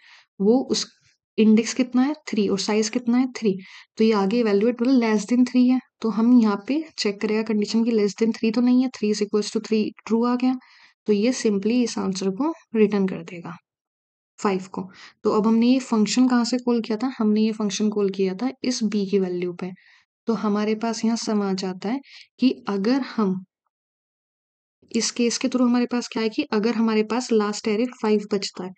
वो उस इंडेक्स कितना है 3 और साइज कितना है 3, तो ये आगे इवेल्युएट मतलब लेस देन 3 है, तो हम यहाँ पे चेक करेगा कंडीशन की लेस देन 3 तो नहीं है, 3 इक्वल्स टू 3 ट्रू आ गया, तो ये सिंपली इस आंसर को रिटर्न कर देगा 5 को। तो अब हमने ये फंक्शन कहाँ से कॉल किया था, हमने ये फंक्शन कॉल किया था इस b की वैल्यू पे। तो हमारे पास यहाँ सम आ जाता है कि अगर हम इस केस के थ्रू, हमारे पास क्या है कि अगर हमारे पास लास्ट एरे 5 बचता है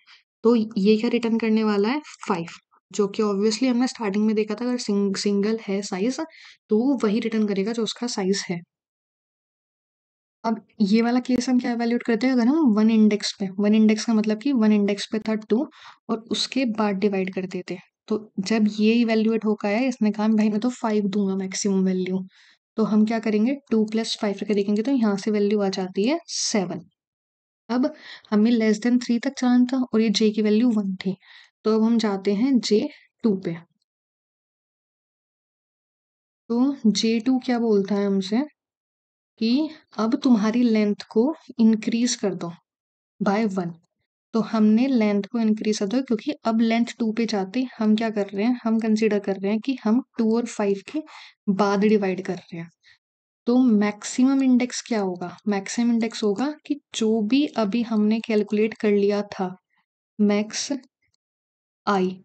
तो ये क्या रिटर्न करने वाला है 5, जो कि ऑब्वियसली हमने स्टार्टिंग में देखा था, अगर सिंगल है साइज तो वो वही रिटर्न करेगा जो उसका साइज है। अब ये वाला केस हम क्या एवेल्यूएट करते हैं, अगर हम वन इंडेक्स पे, वन इंडेक्स का मतलब कि वन इंडेक्स पे था 2 और उसके बाद डिवाइड कर देते, तो जब ये इवेल्युएट होकर आया, इसने कहा भाई मैं तो 5 दूंगा मैक्सिमम वैल्यू, तो हम क्या करेंगे 2 + 5 करके देखेंगे, तो यहाँ से वैल्यू आ जाती है 7। अब हमें लेस देन 3 तक जाना था और ये J की वैल्यू 1 थी, तो अब हम जाते हैं J2 पे। तो J2 क्या बोलता है हमसे कि अब तुम्हारी लेंथ को इंक्रीज कर दो बाय 1। तो हमने लेंथ को इंक्रीज कर दो, क्योंकि अब लेंथ 2 पे जाते हम क्या कर रहे हैं, हम कंसीडर कर रहे हैं कि हम 2 और 5 के बाद डिवाइड कर रहे हैं। तो मैक्सिमम इंडेक्स क्या होगा, मैक्सिमम इंडेक्स होगा कि जो भी अभी हमने कैलकुलेट कर लिया था मैक्स आई,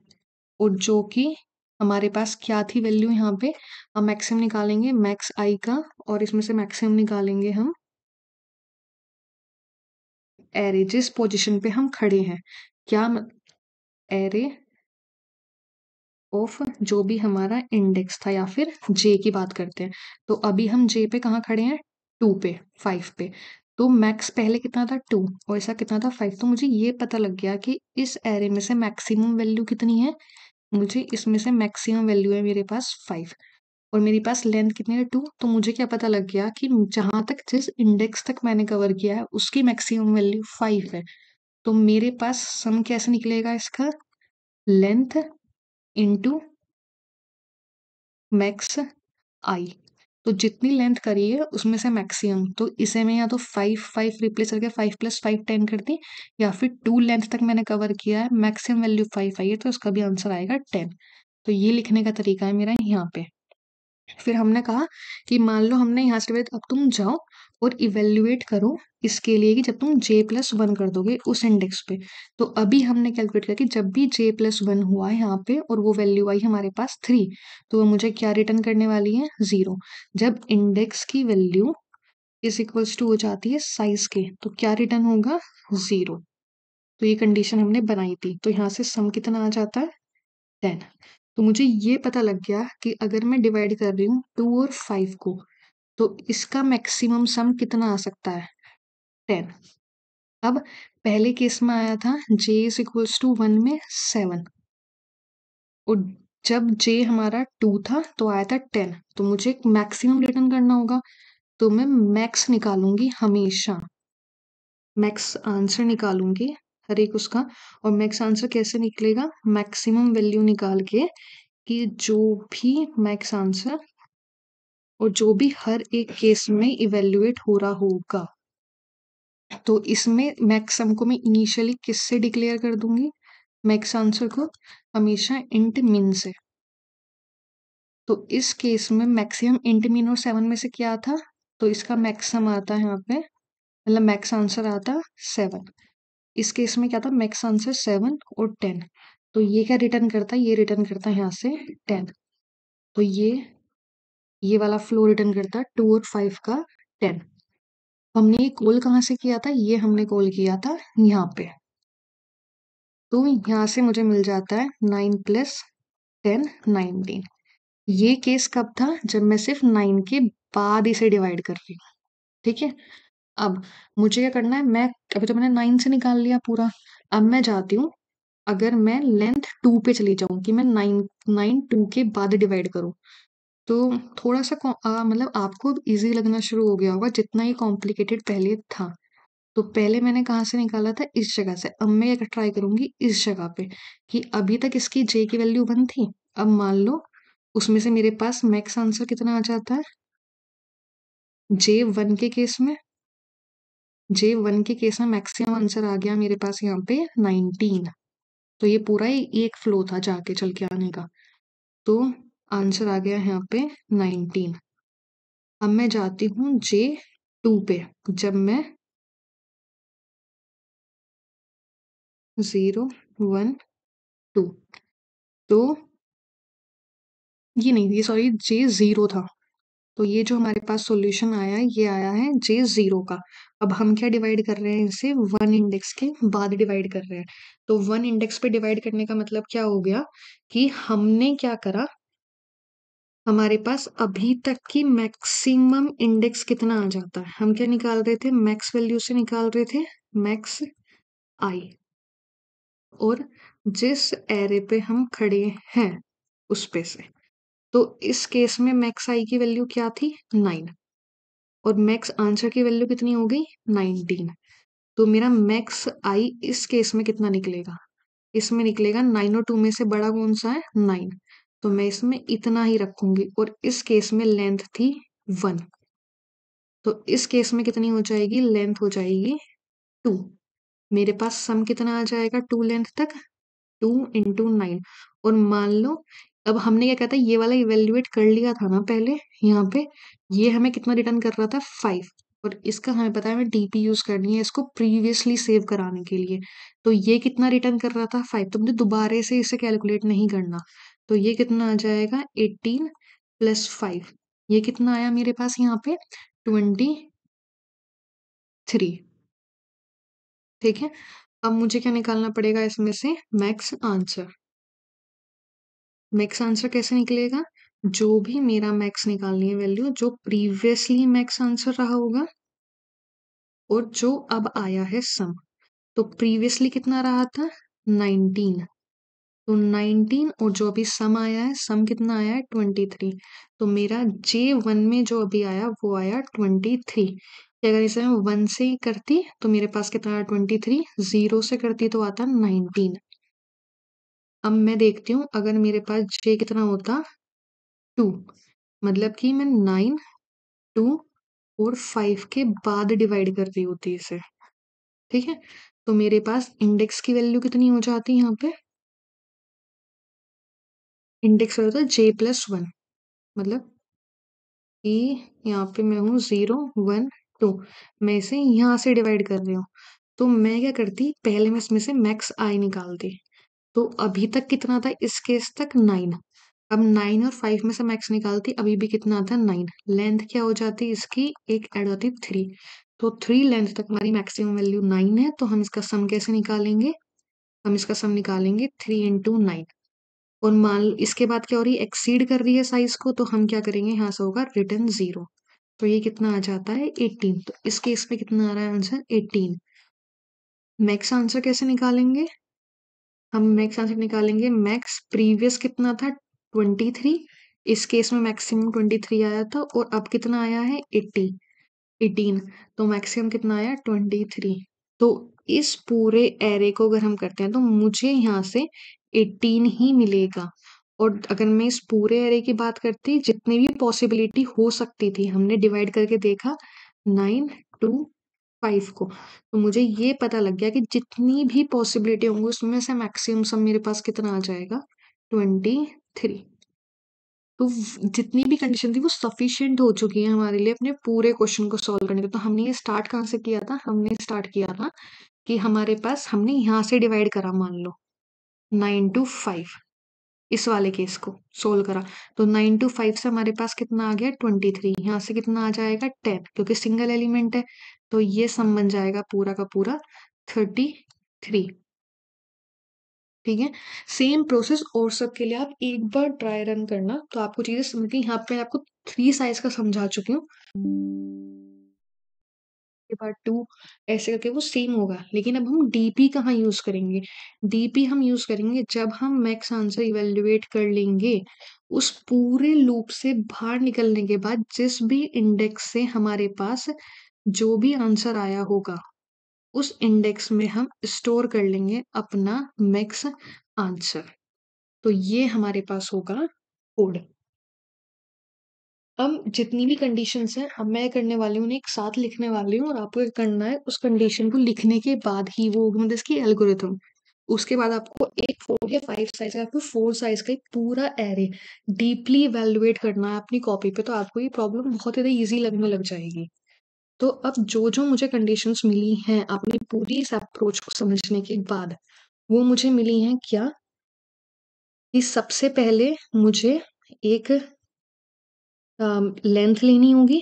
और जो कि हमारे पास क्या थी वैल्यू, यहाँ पे हम मैक्सिमम निकालेंगे मैक्स आई का, और इसमें से मैक्सिमम निकालेंगे हम एरे जिस पोजीशन पे हम खड़े हैं, क्या एरे ऑफ जो भी हमारा इंडेक्स था, या फिर जे की बात करते हैं, तो अभी हम जे पे कहाँ खड़े हैं, 2 पे 5 पे, तो मैक्स पहले कितना था 2 और ऐसा कितना था 5, तो मुझे ये पता लग गया कि इस एरे में से मैक्सिमम वैल्यू कितनी है, मुझे इसमें से मैक्सिमम वैल्यू है मेरे पास 5, और मेरे पास लेंथ कितनी है 2, तो मुझे क्या पता लग गया कि जहां तक जिस इंडेक्स तक मैंने कवर किया है उसकी मैक्सिमम वैल्यू 5 है। तो मेरे पास सम कैसे निकलेगा इसका, लेंथ इंटू मैक्स आई, तो जितनी लेंथ करी है उसमें से मैक्सिमम, तो इसे मैं या तो 5 रिप्लेस करके 5 + 5 10 कर दी, या फिर 2 लेंथ तक मैंने कवर किया है, मैक्सिमम वैल्यू 5 आई है, तो इसका भी आंसर आएगा 10। तो ये लिखने का तरीका है मेरा यहाँ पे। फिर हमने कहा कि मान लो हमने यहाँ से अब तुम जाओ और इवेल्युएट करो इसके लिए कि जब तुम J+1 कर दोगे उस इंडेक्स पे, तो अभी हमने कैलकुलेट किया कि जब भी J+1 हुआ है यहाँ पे और वो वैल्यू आई हमारे पास 3, तो वो मुझे क्या रिटर्न करने वाली है 0। जब इंडेक्स की वैल्यू इज इक्वल्स टू हो जाती है साइज के, तो क्या रिटर्न होगा 0। तो ये कंडीशन हमने बनाई थी, तो यहाँ से सम कितना आ जाता है 10। तो मुझे ये पता लग गया कि अगर मैं डिवाइड कर रही हूँ 2 और 5 को, तो इसका मैक्सिमम सम कितना आ सकता है 10। अब पहले केस में आया था J = 1 में 7, और जब जे हमारा 2 था तो आया था 10, तो मुझे एक मैक्सिमम रिटर्न करना होगा, तो मैं मैक्स निकालूंगी हमेशा, मैक्स आंसर निकालूंगी हर एक उसका। और मैक्स आंसर कैसे निकलेगा? मैक्सिमम वैल्यू निकाल के, कि जो भी मैक्स आंसर और जो भी हर एक केस में इवेल्युएट हो रहा होगा। तो इसमें मैक्सम को मैं इनिशियली किससे डिक्लेयर कर दूंगी? मैक्स आंसर को हमेशा इंट मिन से। तो इस केस में मैक्सिमम इंट मिन और 7 में से क्या आता? तो इसका मैक्सम आता है यहाँ पे, मतलब मैक्स आंसर आता 7। इस केस में क्या था? मैक्स आंसर 7 और 10। तो ये क्या रिटर्न करता है? ये रिटर्न करता है यहाँ से 10। तो ये वाला फ्लो रिटर्न करता है 2 और 5 का 10। हमने ये कॉल कहाँ से किया था? ये हमने कॉल किया था यहाँ पे। तो यहाँ से मुझे मिल जाता है 9 प्लस 10 19। ये केस कब था? जब मैं सिर्फ 9 के बाद इसे डिवाइड कर रही हूँ। ठीक है, अब मुझे क्या करना है? मैं अभी तो मैंने 9 से निकाल लिया पूरा। अब मैं जाती हूँ, अगर मैं लेंथ 2 पे चली जाऊं कि मैं 9 2 के बाद डिवाइड करूं, तो थोड़ा सा मतलब आपको अब इजी लगना शुरू हो गया होगा जितना ये कॉम्प्लिकेटेड पहले था। तो पहले मैंने कहाँ से निकाला था? इस जगह से। अब मैं ट्राई करूंगी इस जगह पे, कि अभी तक इसकी जे की वैल्यू 1 थी। अब मान लो उसमें से मेरे पास मैक्स आंसर कितना आ जाता है? जे 1 के केस में, जे 1 के केस में मैक्सिमम आंसर आ गया मेरे पास यहाँ पे 19। तो ये पूरा ही एक फ्लो था जाके चल के आने का। तो आंसर आ गया यहाँ पे 19। अब मैं जाती हूँ जे 2 पे, जब मैं 0 1 2, तो ये नहीं, ये सॉरी जे 0 था। तो ये जो हमारे पास सॉल्यूशन आया है, ये आया है जे 0 का। अब हम क्या डिवाइड कर रहे हैं? इसे 1 इंडेक्स के बाद डिवाइड कर रहे हैं। तो 1 इंडेक्स पे डिवाइड करने का मतलब क्या हो गया? कि हमने क्या करा, हमारे पास अभी तक की मैक्सिमम इंडेक्स कितना आ जाता है, हम क्या निकाल रहे थे? मैक्स वैल्यू से निकाल रहे थे मैक्स आई। और जिस एरे पे हम खड़े हैं उस पे से, तो इस केस में मैक्स आई की वैल्यू क्या थी? 9। और मैक्स आंसर की वैल्यू कितनी हो गई? 19। तो मेरा मैक्स आई इस केस में कितना निकलेगा? इसमें निकलेगा 9 और 2 में से बड़ा कौन सा है? 9। तो मैं इसमें इतना ही रखूंगी। और इस केस में लेंथ थी 1। तो इस केस में कितनी हो जाएगी? लेंथ हो जाएगी 2। मेरे पास सम कितना आ जाएगा 2 लेंथ तक? 2 × 9। और मान लो अब हमने क्या कहता है, ये वाला इवेल्युएट कर लिया था ना पहले यहाँ पे। ये हमें कितना रिटर्न कर रहा था? 5। और इसका हमें पता है हमें डीपी यूज करनी है इसको प्रीवियसली सेव कराने के लिए। तो ये कितना रिटर्न कर रहा था? 5। तो मुझे दोबारा से इसे कैलकुलेट नहीं करना। तो ये कितना आ जाएगा? 18 + 5। ये कितना आया मेरे पास यहाँ पे? 23। ठीक है, अब मुझे क्या निकालना पड़ेगा इसमें से? Max answer. मैक्स आंसर कैसे निकलेगा? जो भी मेरा मैक्स निकालनी है वैल्यू, जो प्रीवियसली मैक्स आंसर रहा होगा और जो अब आया है सम। तो प्रीवियसली कितना रहा था? 19। तो 19 और जो अभी सम आया है, सम कितना आया है? 23। तो मेरा जे 1 में जो अभी आया वो आया 23। अगर इसे मैं 1 से ही करती तो मेरे पास कितना आया? 23। 0 से करती तो आता 19। अब मैं देखती हूँ अगर मेरे पास जे कितना होता? 2। मतलब कि मैं 9 2 और 5 के बाद डिवाइड कर रही होती इसे। ठीक है, तो मेरे पास इंडेक्स की वैल्यू कितनी हो जाती है यहाँ पे? इंडेक्स होता है J+1। मतलब कि यहाँ पे मैं हूँ 0 1 2, मैं इसे यहाँ से डिवाइड कर रही हूँ। तो मैं क्या करती, पहले मैं इसमें से मैक्स आई निकालती। तो अभी तक कितना था इस केस तक? 9। अब 9 और 5 में से मैक्स निकालती, अभी भी कितना था? 9। लेंथ क्या हो जाती इसकी? एक ऐड होती 3। तो 3 लेंथ तक हमारी मैक्सिमम वैल्यू 9 है। तो हम इसका सम कैसे निकालेंगे? हम इसका सम निकालेंगे 3 × 9। और मान लो इसके बाद क्या हो रही है? एक्सीड कर रही है साइज को, तो हम क्या करेंगे? यहाँ से होगा रिटर्न 0। तो ये कितना आ जाता है? 18। तो इस केस में कितना आ रहा है आंसर? 18। मैक्स आंसर कैसे निकालेंगे? हम मैक्स आंसर निकालेंगे, मैक्स प्रीवियस कितना था? 23। इस केस में मैक्सिमम 23 आया था और अब कितना आया है 18। तो मैक्सिमम कितना आया 23। तो इस पूरे एरे को अगर हम करते हैं तो मुझे यहाँ से 18 ही मिलेगा। और अगर मैं इस पूरे एरे की बात करती, जितनी भी पॉसिबिलिटी हो सकती थी हमने डिवाइड करके देखा 9 2 5 को, तो मुझे ये पता लग गया कि जितनी भी पॉसिबिलिटी होंगी उसमें से मैक्सिमम सम मेरे पास कितना आ जाएगा 23। तो जितनी भी कंडीशन थी वो सफिशिएंट हो चुकी है हमारे लिए अपने पूरे क्वेश्चन को सॉल्व करने के। तो हमने ये स्टार्ट कहाँ से किया था, हमने स्टार्ट किया था कि हमारे पास हमने यहाँ से डिवाइड करा, मान लो 9 to 5, इस वाले केस को सोल्व करा। तो 9 to 5 से हमारे पास कितना आ गया 23। यहाँ से कितना आ जाएगा 10, क्योंकि सिंगल एलिमेंट है। तो ये सम बन जाएगा पूरा का पूरा 33। ठीक है। सेम प्रोसेस और सब के लिए आप एक बार ट्राई रन करना, तो आपको चीजें समझ गई। यहाँ पे आपको 3 साइज का समझा चुकी हूँ, के बाद 2 ऐसे करके वो सेम होगा। लेकिन अब हम डीपी कहाँ यूज करेंगे, डीपी हम यूज करेंगे जब हम मैक्स आंसर इवेल्युएट कर लेंगे। उस पूरे लूप से बाहर निकलने के बाद जिस भी इंडेक्स से हमारे पास जो भी आंसर आया होगा, उस इंडेक्स में हम स्टोर कर लेंगे अपना मैक्स आंसर। तो ये हमारे पास होगा कोड। अब जितनी भी कंडीशंस हैं, अब मैं करने वाली हूँ उन्हें एक साथ लिखने वाली हूँ, और आपको क्या करना है, उस कंडीशन को लिखने के बाद ही वो होगी मतलब इसकी एल्गोरिथम। उसके बाद आपको एक 4 या 5 साइज का, आपको 4 साइज का एक पूरा एरे डीपली इवेलुएट करना है अपनी कॉपी पे। तो आपको ये प्रॉब्लम बहुत ज़्यादा ईजी लगने लग जाएगी। तो अब जो जो मुझे कंडीशंस मिली हैं अपनी पूरी इस अप्रोच को समझने के बाद, वो मुझे मिली हैं क्या, कि सबसे पहले मुझे एक लेंथ लेनी होगी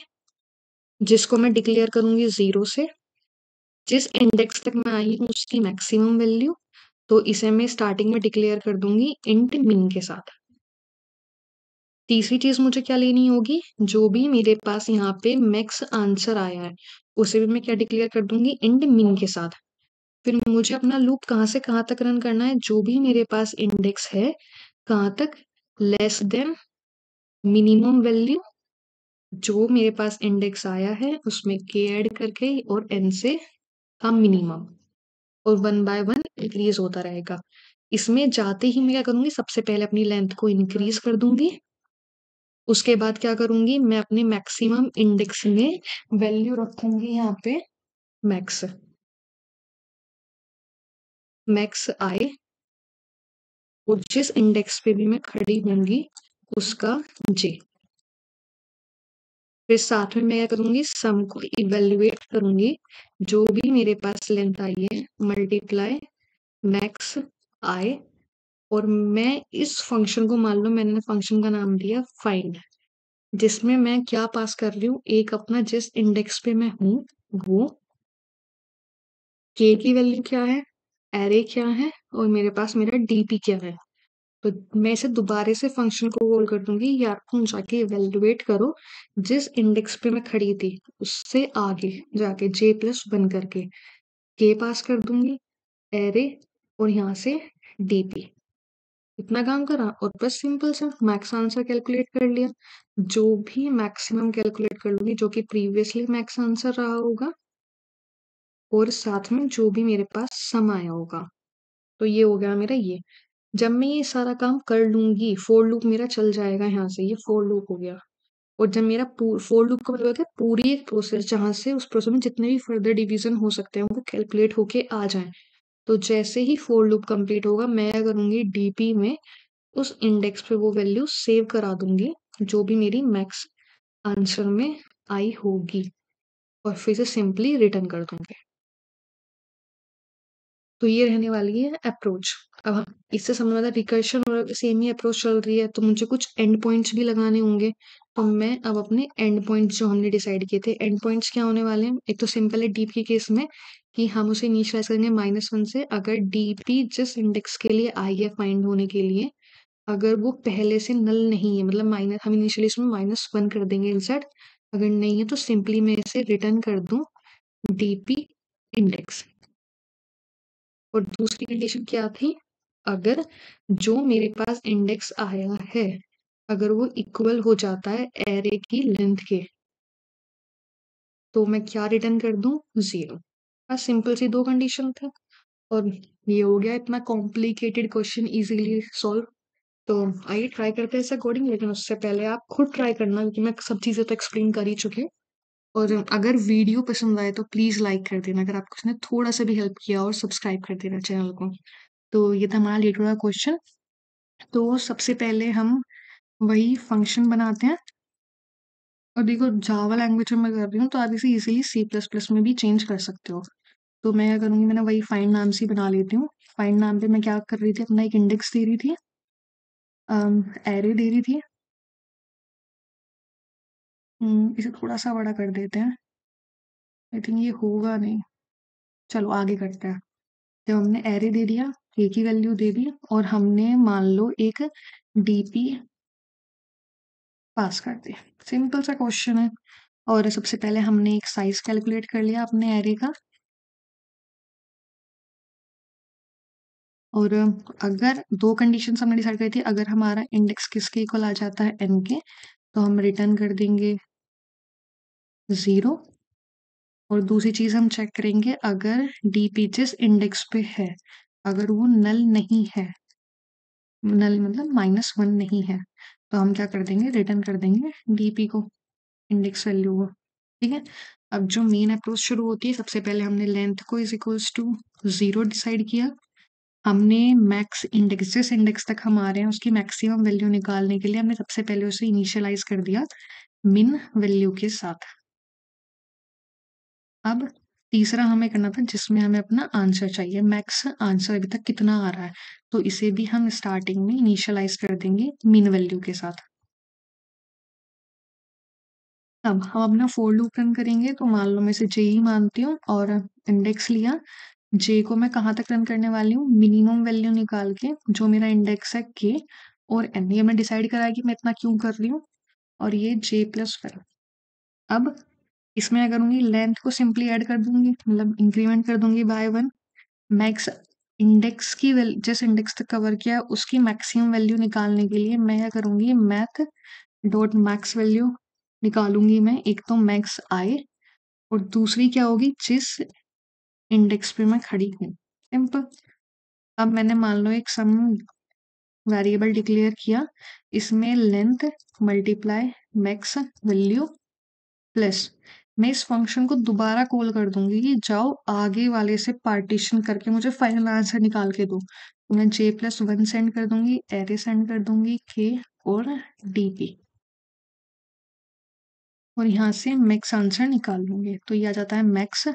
जिसको मैं डिक्लेयर करूंगी 0 से। जिस इंडेक्स तक मैं आई हूँ उसकी मैक्सिमम वैल्यू, तो इसे मैं स्टार्टिंग में डिक्लेयर कर दूंगी इंट मिन के साथ। तीसरी चीज मुझे क्या लेनी होगी, जो भी मेरे पास यहाँ पे मैक्स आंसर आया है उसे भी मैं क्या डिक्लेयर कर दूंगी इंट मिन के साथ। फिर मुझे अपना लूप कहाँ से कहाँ तक रन करना है, जो भी मेरे पास इंडेक्स है कहाँ तक, लेस देन मिनिमम वैल्यू जो मेरे पास इंडेक्स आया है उसमें के ऐड करके और एन से का मिनिमम, और 1 by 1 इंक्रीज होता रहेगा। इसमें जाते ही मैं क्या करूंगी, सबसे पहले अपनी लेंथ को इंक्रीज कर दूंगी। उसके बाद क्या करूंगी, मैं अपने मैक्सिमम इंडेक्स में वैल्यू रखूंगी यहाँ पे मैक्स, मैक्स आई, और जिस इंडेक्स पे भी मैं खड़ी होंगी उसका जे। फिर साथ में मैं क्या करूंगी, सम को इवेल्युएट करूंगी, जो भी मेरे पास लेंथ आई है मल्टीप्लाई मैक्स आई। और मैं इस फंक्शन को, मान लो मैंने फंक्शन का नाम दिया फाइंड, जिसमें मैं क्या पास कर रही हूँ, एक अपना जिस इंडेक्स पे मैं हूँ वो के की वैल्यू क्या है, एरे क्या है, और मेरे पास मेरा डीपी क्या है। तो मैं इसे दोबारा से फंक्शन को कॉल कर दूंगी, या तुम जाके इवेल्युएट करो जिस इंडेक्स पे मैं खड़ी थी उससे आगे जाके J+1 करके के पास कर दूंगी, एरे, और यहाँ से डीपी। इतना काम करा और बस सिंपल से मैक्स आंसर कैलकुलेट कर लिया। जो भी मैक्सिमम कैलकुलेट कर लूंगी जो कि प्रीवियसली मैक्स आंसर रहा होगा, और साथ में जो भी मेरे पास सम आया होगा। तो ये हो गया मेरा ये। जब मैं ये सारा काम कर लूंगी, फोर लूप मेरा चल जाएगा, यहाँ से ये फोर लूप हो गया। और जब मेरा फोर लूप का मतलब होता है पूरी एक प्रोसेस, जहां से उस प्रोसेस में जितने भी फर्दर डिवीजन हो सकते हैं वो कैलकुलेट होके आ जाए। तो जैसे ही फोर लूप कंप्लीट होगा मैं क्या करूंगी, डीपी में उस इंडेक्स पे वो वैल्यू सेव करा दूंगी जो भी मेरी मैक्स आंसर में आई होगी, और फिर से सिंपली रिटर्न कर दूंगी। तो ये रहने वाली है अप्रोच। अब इससे समझ में आता है रिकर्शन और सेम ही अप्रोच चल रही है, तो मुझे कुछ एंड पॉइंट्स भी लगाने होंगे। तो मैं अब अपने एंड पॉइंट्स जो हमने डिसाइड किए थे, एंड पॉइंट्स क्या होने वाले हैं, एक तो सिंपल है डीप के केस में कि हम उसे इनिशियलाइज करेंगे -1 से। अगर डीपी जिस इंडेक्स के लिए आई है फाइंड होने के लिए, अगर वो पहले से नल नहीं है, मतलब माइनस, हम इनिशियली इसमें -1 कर देंगे इंसर्ट। अगर नहीं है तो सिंपली मैं इसे रिटर्न कर दूं डीपी इंडेक्स। और दूसरी कंडीशन क्या थी, अगर जो मेरे पास इंडेक्स आया है, अगर वो इक्वल हो जाता है एरे की लेंथ के, तो मैं क्या रिटर्न कर दूँ? 0। बस सिंपल सी 2 कंडीशन थे और ये हो गया इतना कॉम्प्लिकेटेड क्वेश्चन ईज़िली सॉल्व। तो आइए ट्राई करते हैं इस अकॉर्डिंग, लेकिन उससे पहले आप खुद ट्राई करना क्योंकि मैं सब चीज़ें तो एक्सप्लेन कर ही चुकी हूँ। और अगर वीडियो पसंद आए तो प्लीज़ लाइक कर देना, अगर आपको उसने थोड़ा-सा भी हेल्प किया और सब्सक्राइब कर देना चैनल को। तो ये था हमारा लेटर का क्वेश्चन। तो सबसे पहले हम वही फंक्शन बनाते हैं और देखो जावा लैंग्वेज में मैं कर रही हूँ तो आप इसे इजीली सी प्लस प्लस में भी चेंज कर सकते हो। तो मैं क्या करूँगी, मैंने वही फाइंड नाम से ही बना लेती हूँ। फाइंड नाम पे मैं क्या कर रही थी, अपना एक इंडेक्स दे रही थी, एरे दे रही थी। इसे थोड़ा सा बड़ा कर देते हैं, आई थिंक ये होगा नहीं, चलो आगे करते हैं। जब हमने एरे दे दिया, ए की वैल्यू दे दी और हमने मान लो एक डीपी पास कर दी। सिंपल सा क्वेश्चन है। और सबसे पहले हमने एक साइज कैलकुलेट कर लिया अपने एरे का। और अगर 2 कंडीशंस हमने डिसाइड करी थी, अगर हमारा इंडेक्स किसके इक्वल आ जाता है n के, तो हम रिटर्न कर देंगे 0। और दूसरी चीज़ हम चेक करेंगे, अगर डीपी जिस इंडेक्स पे है, अगर वो नल नहीं है, नल मतलब -1 नहीं है, तो हम क्या कर देंगे, रिटर्न कर देंगे डीपी को, इंडेक्स वैल्यू को। ठीक है। अब जो मेन अप्रोच शुरू होती है, सबसे पहले हमने लेंथ को इज इक्वल्स टू 0 डिसाइड किया। हमने मैक्स इंडेक्स जिस इंडेक्स तक हम आ रहे हैं उसकी मैक्सिमम वैल्यू निकालने के लिए हमने सबसे पहले उसे इनिशियलाइज कर दिया मिन वैल्यू के साथ। अब तीसरा हमें करना था जिसमें हमें अपना आंसर चाहिए, मैक्स आंसर अभी तक कितना आ रहा है, तो इसे भी हम स्टार्टिंग में इनिशियलाइज कर देंगे मिन वैल्यू के साथ। अब हम अपना फोर लूप रन करेंगे, तो मान लो मैं इसे जे ही मानती हूँ और इंडेक्स लिया। जे को मैं कहाँ तक रन करने वाली हूँ, मिनिमम वैल्यू निकाल के, जो मेरा इंडेक्स है के और एन, ये मैं डिसाइड करा कि मैं इतना क्यों कर रही हूँ, और ये जे प्लस 5। अब इसमें क्या करूंगी, लेंथ को सिंपली ऐड कर दूंगी, मतलब इंक्रीमेंट कर दूंगी बाय 1। मैक्स इंडेक्स की जिस इंडेक्स तक कवर किया है उसकी मैक्सिमम वैल्यू निकालने के लिए मैं क्या करूंगी, मैथ डॉट मैक्स वैल्यू निकालूंगी मैं। एक तो मैक्स आई और दूसरी क्या होगी, जिस इंडेक्स पे मैं खड़ी हूँ। सिंपल। अब मैंने मान लो एक सम वेरिएबल डिक्लेयर किया, इसमें length multiply max value plus, मैं इस फंक्शन को दोबारा कॉल कर दूंगी कि जाओ आगे वाले से पार्टीशन करके मुझे फाइनल आंसर निकाल के दो। तो मैं j+1 सेंड कर दूंगी, एरे सेंड कर दूंगी k और dp, और यहाँ से मैक्स आंसर निकाल लूंगी। तो ये आ जाता है मैक्स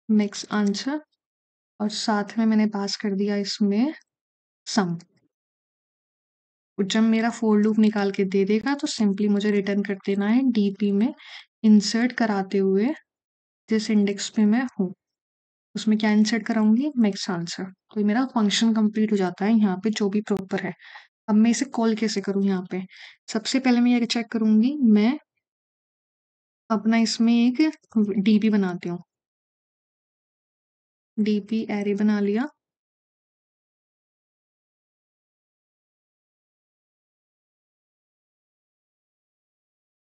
मैक्स आंसर, और साथ में मैंने पास कर दिया इसमें सम। और जब मेरा फोर लूप निकाल के दे देगा तो सिंपली मुझे रिटर्न कर देना है डीपी में इंसर्ट कराते हुए जिस इंडेक्स पे मैं हूँ उसमें क्या इंसर्ट कराऊंगी, मैक्स आंसर। तो ये मेरा फंक्शन कंप्लीट हो जाता है यहाँ पे, जो भी प्रॉपर है। अब मैं इसे कॉल कैसे करूँ, यहाँ पे सबसे पहले मैं ये चेक करूंगी, मैं अपना इसमें एक डीपी बनाती हूँ। डीपी एरे बना लिया।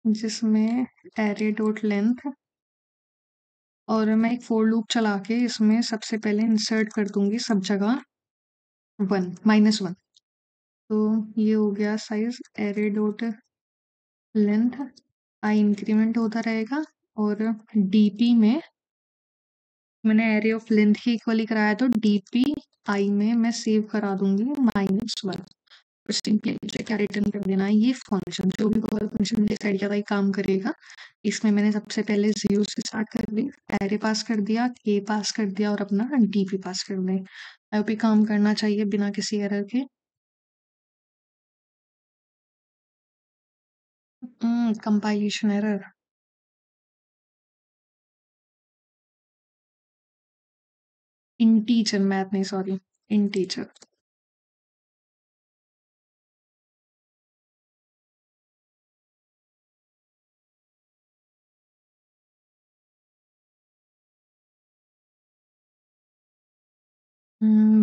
जिसमें एरे डॉट लेंथ, और मैं एक फोर लूप चला के इसमें सबसे पहले इंसर्ट कर दूंगी सब जगह 1 -1। तो ये हो गया साइज एरे डॉट लेंथ, आई इंक्रीमेंट होता रहेगा। और डीपी में मैंने array of length he equally कराया, तो डीपी आई में मैं सेव करा दूंगी -1। और सिंपली मुझे क्या रिटर्न कर देना है, ये फंक्शन जो भी कॉल फंक्शन डिसाइड किया था ये काम करेगा। इसमें मैंने सबसे पहले 0 से स्टार्ट कर दी, एरे पास कर दिया, के पास कर दिया और अपना डीपी पास कर दिया। आई होप ये काम करना चाहिए बिना किसी एरर के। Compilation error. इंटीजर, मैथ नहीं सॉरी, इंटीजर।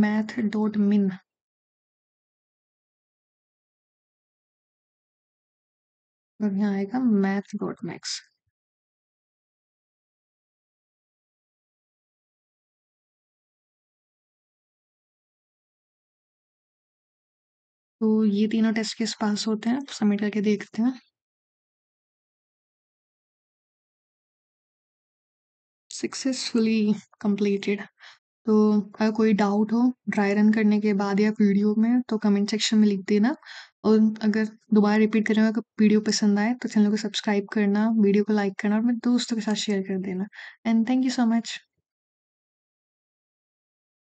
मैथ डॉट मिन। और यहाँ आएगा मैथ डॉट मैक्स। तो ये तीनों टेस्ट केस पास होते हैं, सबमिट करके देखते हैं। Successfully completed. तो अगर कोई डाउट हो ड्राई रन करने के बाद या वीडियो में तो कमेंट सेक्शन में लिख देना। और अगर दोबारा रिपीट करें, अगर वीडियो पसंद आए तो चैनल को सब्सक्राइब करना, वीडियो को लाइक करना और अपने दोस्तों के साथ शेयर कर देना। And thank you so much.